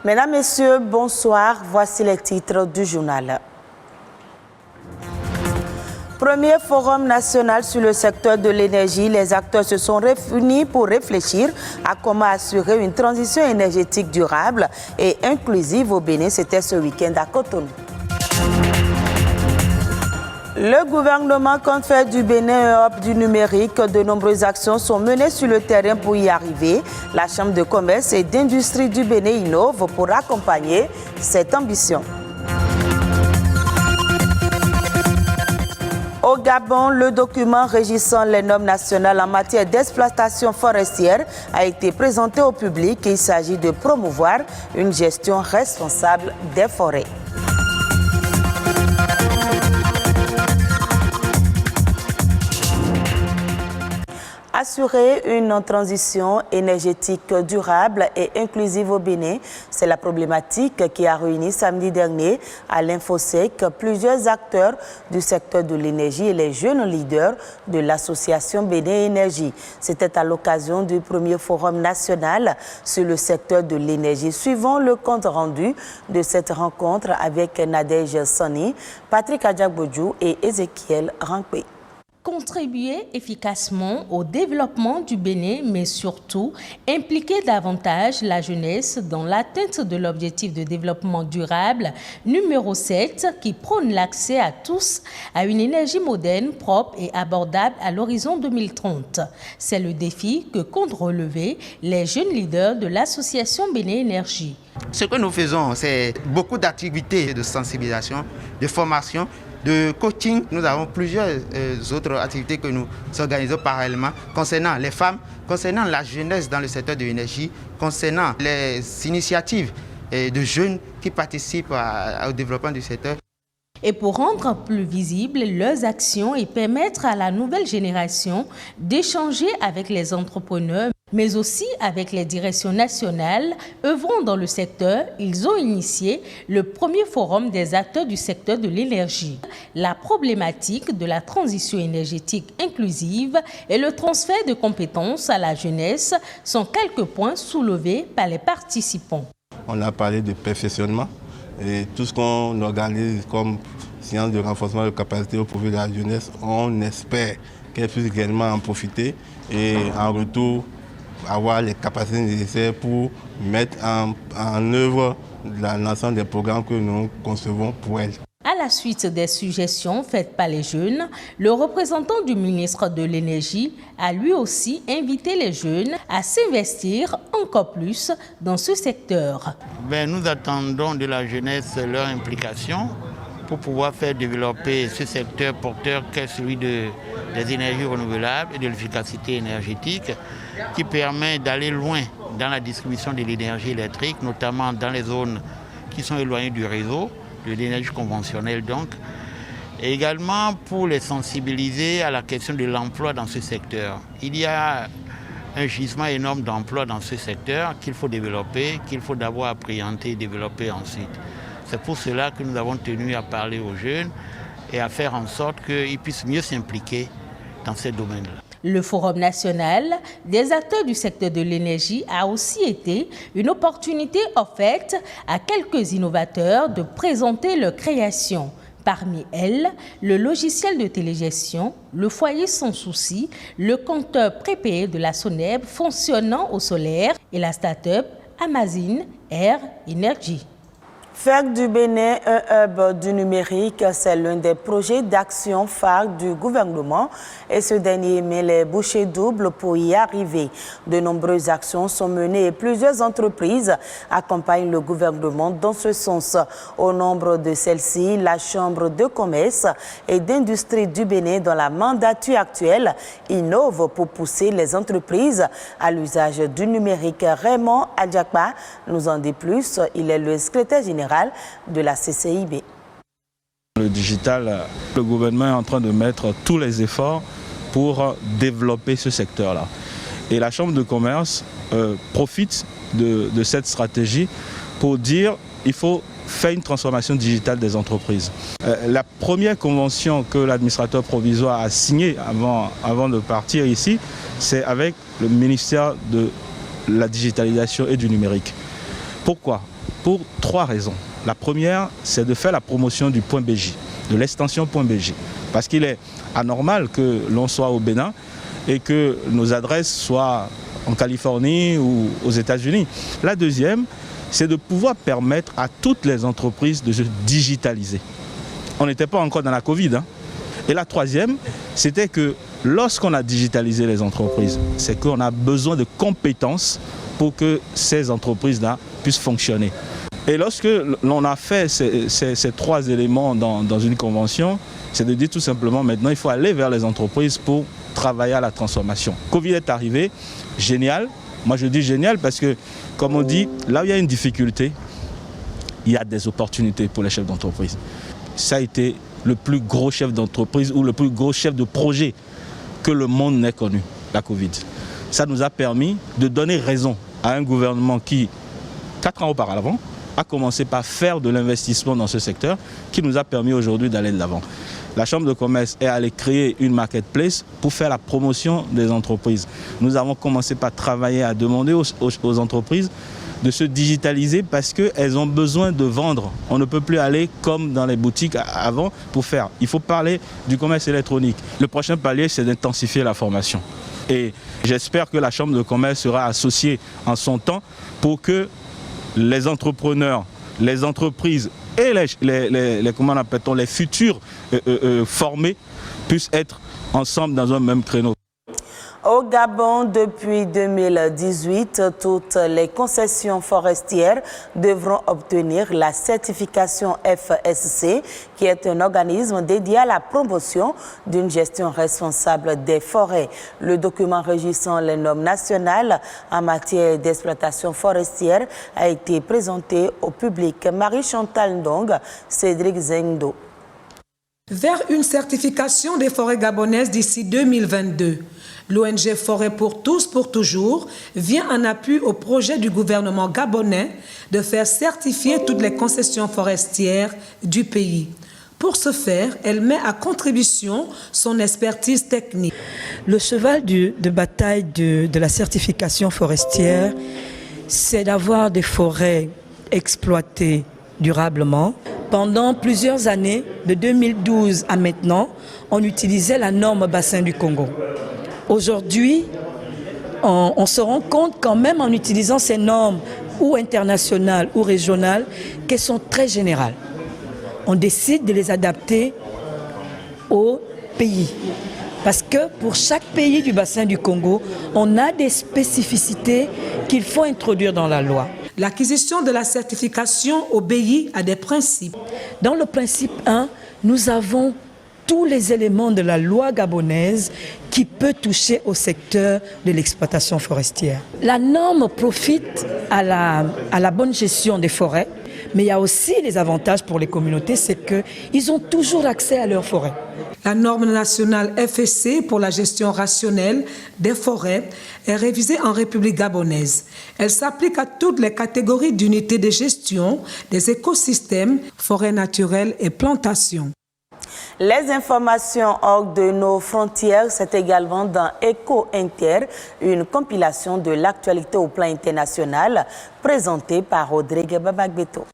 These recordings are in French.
Mesdames, Messieurs, bonsoir. Voici les titres du journal. Premier forum national sur le secteur de l'énergie, les acteurs se sont réunis pour réfléchir à comment assurer une transition énergétique durable et inclusive au Bénin. C'était ce week-end à Cotonou. Le gouvernement compte faire du Bénin un hub du numérique. De nombreuses actions sont menées sur le terrain pour y arriver. La Chambre de commerce et d'industrie du Bénin innove pour accompagner cette ambition. Au Gabon, le document régissant les normes nationales en matière d'exploitation forestière a été présenté au public. Il s'agit de promouvoir une gestion responsable des forêts. Assurer une transition énergétique durable et inclusive au Bénin, c'est la problématique qui a réuni samedi dernier à l'Infosec plusieurs acteurs du secteur de l'énergie et les jeunes leaders de l'association Bénin Énergie. C'était à l'occasion du premier forum national sur le secteur de l'énergie. Suivant le compte rendu de cette rencontre avec Nadège Sani, Patrick Adjagbodjou et Ézéchiel Rankwe. Contribuer efficacement au développement du Bénin, mais surtout impliquer davantage la jeunesse dans l'atteinte de l'objectif de développement durable numéro 7 qui prône l'accès à tous à une énergie moderne, propre et abordable à l'horizon 2030. C'est le défi que comptent relever les jeunes leaders de l'association Bénin Énergie. Ce que nous faisons, c'est beaucoup d'activités de sensibilisation, de formation, de coaching. Nous avons plusieurs autres activités que nous organisons parallèlement concernant les femmes, concernant la jeunesse dans le secteur de l'énergie, concernant les initiatives de jeunes qui participent au développement du secteur. Et pour rendre plus visibles leurs actions et permettre à la nouvelle génération d'échanger avec les entrepreneurs, mais aussi avec les directions nationales œuvrant dans le secteur, ils ont initié le premier forum des acteurs du secteur de l'énergie. La problématique de la transition énergétique inclusive et le transfert de compétences à la jeunesse sont quelques points soulevés par les participants. On a parlé de perfectionnement et tout ce qu'on organise comme séance de renforcement de capacité au profit de la jeunesse, on espère qu'elle puisse également en profiter et en retour avoir les capacités nécessaires pour mettre en œuvre l'ensemble des programmes que nous concevons pour elles. À la suite des suggestions faites par les jeunes, le représentant du ministre de l'Énergie a lui aussi invité les jeunes à s'investir encore plus dans ce secteur. Nous attendons de la jeunesse leur implication pour pouvoir faire développer ce secteur porteur qu'est celui des énergies renouvelables et de l'efficacité énergétique qui permet d'aller loin dans la distribution de l'énergie électrique, notamment dans les zones qui sont éloignées du réseau, de l'énergie conventionnelle donc, et également pour les sensibiliser à la question de l'emploi dans ce secteur. Il y a un gisement énorme d'emplois dans ce secteur qu'il faut développer, qu'il faut d'abord appréhender et développer ensuite. C'est pour cela que nous avons tenu à parler aux jeunes et à faire en sorte qu'ils puissent mieux s'impliquer dans ces domaines-là. Le Forum national des acteurs du secteur de l'énergie a aussi été une opportunité offerte à quelques innovateurs de présenter leurs créations. Parmi elles, le logiciel de télégestion, le foyer sans souci, le compteur prépayé de la SONEB fonctionnant au solaire et la start-up Amazon Air Energy. Faire du Bénin un hub du numérique, c'est l'un des projets d'action phare du gouvernement et ce dernier met les bouchées doubles pour y arriver. De nombreuses actions sont menées et plusieurs entreprises accompagnent le gouvernement dans ce sens. Au nombre de celles-ci, la Chambre de commerce et d'industrie du Bénin dans la mandature actuelle innove pour pousser les entreprises à l'usage du numérique. Raymond Adjakba nous en dit plus. Il est le secrétaire général de la CCIB. Le digital, le gouvernement est en train de mettre tous les efforts pour développer ce secteur-là. Et la Chambre de commerce profite de cette stratégie pour dire qu'il faut faire une transformation digitale des entreprises. La première convention que l'administrateur provisoire a signée avant de partir ici, c'est avec le ministère de la digitalisation et du numérique. Pourquoi ? pour 3 raisons. La première, c'est de faire la promotion du point BJ, de l'extension point BJ. Parce qu'il est anormal que l'on soit au Bénin et que nos adresses soient en Californie ou aux États-Unis. La deuxième, c'est de pouvoir permettre à toutes les entreprises de se digitaliser. On n'était pas encore dans la Covid. Et la troisième, c'était que lorsqu'on a digitalisé les entreprises, c'est qu'on a besoin de compétences pour que ces entreprises-là puissent fonctionner. Et lorsque l'on a fait ces 3 éléments dans une convention, c'est de dire tout simplement maintenant il faut aller vers les entreprises pour travailler à la transformation. Covid est arrivé, génial. Moi je dis génial parce que, comme on dit, là où il y a une difficulté, il y a des opportunités pour les chefs d'entreprise. Ça a été le plus gros chef d'entreprise ou le plus gros chef de projet que le monde n'ait connu, la Covid. Ça nous a permis de donner raison à un gouvernement qui, 4 ans auparavant, a commencé par faire de l'investissement dans ce secteur qui nous a permis aujourd'hui d'aller de l'avant. La Chambre de commerce est allée créer une marketplace pour faire la promotion des entreprises. Nous avons commencé par travailler à demander aux entreprises de se digitaliser parce qu'elles ont besoin de vendre. On ne peut plus aller comme dans les boutiques avant pour faire. Il faut parler du commerce électronique. Le prochain palier, c'est d'intensifier la formation. Et j'espère que la Chambre de commerce sera associée en son temps pour que les entrepreneurs, les entreprises et les futurs formés puissent être ensemble dans un même créneau. Au Gabon, depuis 2018, toutes les concessions forestières devront obtenir la certification FSC, qui est un organisme dédié à la promotion d'une gestion responsable des forêts. Le document régissant les normes nationales en matière d'exploitation forestière a été présenté au public. Marie-Chantal Ndong, Cédric Zengdo. Vers une certification des forêts gabonaises d'ici 2022. L'ONG Forêt pour tous, pour toujours vient en appui au projet du gouvernement gabonais de faire certifier toutes les concessions forestières du pays. Pour ce faire, elle met à contribution son expertise technique. Le cheval de bataille de la certification forestière, c'est d'avoir des forêts exploitées durablement. Pendant plusieurs années, de 2012 à maintenant, on utilisait la norme bassin du Congo. Aujourd'hui, on se rend compte quand même en utilisant ces normes ou internationales ou régionales qu'elles sont très générales. On décide de les adapter au pays. Parce que pour chaque pays du bassin du Congo, on a des spécificités qu'il faut introduire dans la loi. L'acquisition de la certification obéit à des principes. Dans le principe 1, nous avons tous les éléments de la loi gabonaise qui peut toucher au secteur de l'exploitation forestière. La norme profite à la bonne gestion des forêts, mais il y a aussi les avantages pour les communautés, c'est qu'ils ont toujours accès à leurs forêts. La norme nationale FSC pour la gestion rationnelle des forêts est révisée en République gabonaise. Elle s'applique à toutes les catégories d'unités de gestion des écosystèmes, forêts naturelles et plantations. Les informations hors de nos frontières, c'est également dans Eco Inter, une compilation de l'actualité au plan international, présentée par Rodrigue Babagbeto.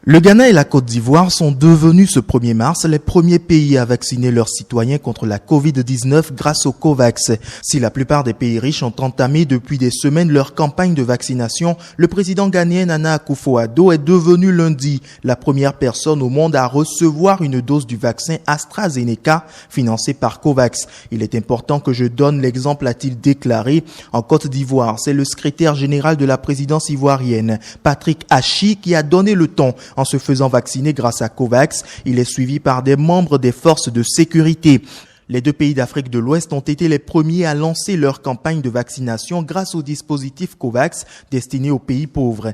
Le Ghana et la Côte d'Ivoire sont devenus ce 1er mars les premiers pays à vacciner leurs citoyens contre la Covid-19 grâce au COVAX. Si la plupart des pays riches ont entamé depuis des semaines leur campagne de vaccination, le président ghanéen Nana Akufo-Addo est devenu lundi la première personne au monde à recevoir une dose du vaccin AstraZeneca financé par COVAX. Il est important que je donne l'exemple, a-t-il déclaré. En Côte d'Ivoire, c'est le secrétaire général de la présidence ivoirienne, Patrick Hachi, qui a donné le ton en se faisant vacciner grâce à COVAX. Il est suivi par des membres des forces de sécurité. Les 2 pays d'Afrique de l'Ouest ont été les premiers à lancer leur campagne de vaccination grâce au dispositif COVAX destiné aux pays pauvres.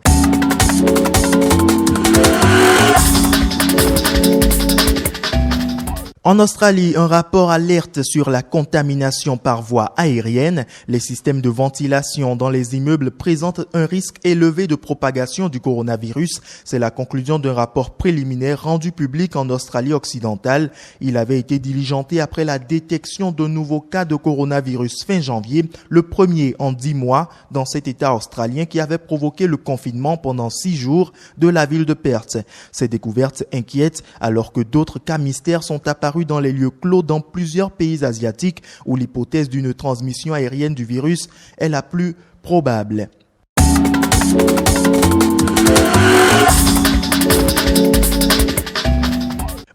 En Australie, un rapport alerte sur la contamination par voie aérienne. Les systèmes de ventilation dans les immeubles présentent un risque élevé de propagation du coronavirus. C'est la conclusion d'un rapport préliminaire rendu public en Australie occidentale. Il avait été diligenté après la détection d'un nouveau cas de coronavirus fin janvier, le premier en 10 mois dans cet État australien qui avait provoqué le confinement pendant 6 jours de la ville de Perth. Ces découvertes inquiètent alors que d'autres cas mystères sont apparus dans les lieux clos dans plusieurs pays asiatiques où l'hypothèse d'une transmission aérienne du virus est la plus probable.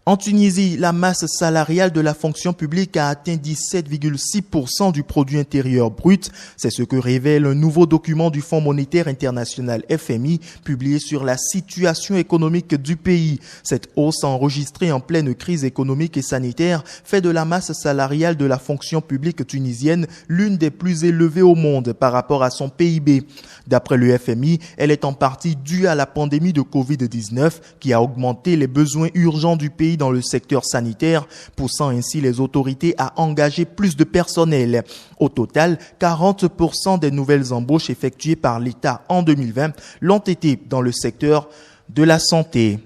En Tunisie, la masse salariale de la fonction publique a atteint 17,6% du produit intérieur brut. C'est ce que révèle un nouveau document du Fonds monétaire international FMI publié sur la situation économique du pays. Cette hausse enregistrée en pleine crise économique et sanitaire fait de la masse salariale de la fonction publique tunisienne l'une des plus élevées au monde par rapport à son PIB. D'après le FMI, elle est en partie due à la pandémie de Covid-19 qui a augmenté les besoins urgents du pays dans le secteur sanitaire, poussant ainsi les autorités à engager plus de personnel. Au total, 40% des nouvelles embauches effectuées par l'État en 2020 l'ont été dans le secteur de la santé.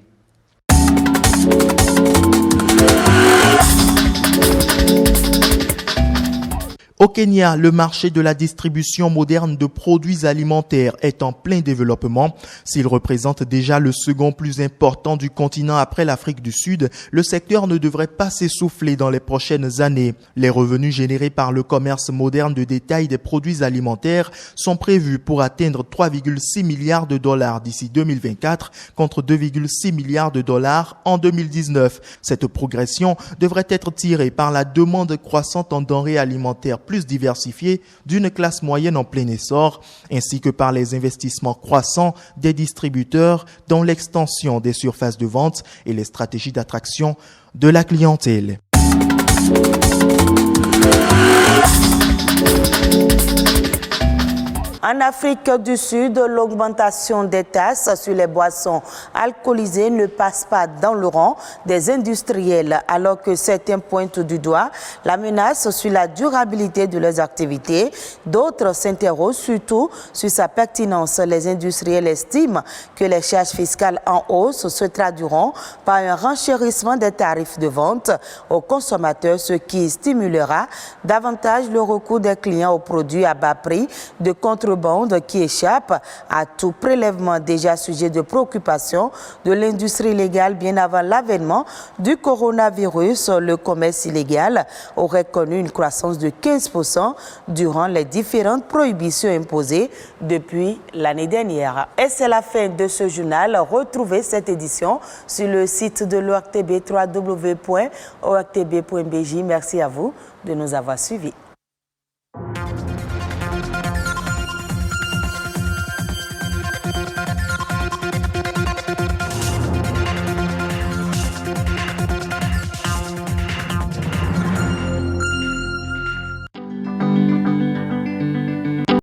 Au Kenya, le marché de la distribution moderne de produits alimentaires est en plein développement. S'il représente déjà le second plus important du continent après l'Afrique du Sud, le secteur ne devrait pas s'essouffler dans les prochaines années. Les revenus générés par le commerce moderne de détail des produits alimentaires sont prévus pour atteindre 3,6 milliards de dollars d'ici 2024 contre 2,6 milliards de dollars en 2019. Cette progression devrait être tirée par la demande croissante en denrées alimentaires plus diversifiée d'une classe moyenne en plein essor, ainsi que par les investissements croissants des distributeurs dans l'extension des surfaces de vente et les stratégies d'attraction de la clientèle. En Afrique du Sud, l'augmentation des taxes sur les boissons alcoolisées ne passe pas dans le rang des industriels, alors que certains pointent du doigt la menace sur la durabilité de leurs activités. D'autres s'interrogent surtout sur sa pertinence. Les industriels estiment que les charges fiscales en hausse se traduiront par un renchérissement des tarifs de vente aux consommateurs, ce qui stimulera davantage le recours des clients aux produits à bas prix de contrebande qui échappe à tout prélèvement, déjà sujet de préoccupation de l'industrie légale bien avant l'avènement du coronavirus. Le commerce illégal aurait connu une croissance de 15% durant les différentes prohibitions imposées depuis l'année dernière. Et c'est la fin de ce journal. Retrouvez cette édition sur le site de l'ORTB, www.ortb.bj. Merci à vous de nous avoir suivis.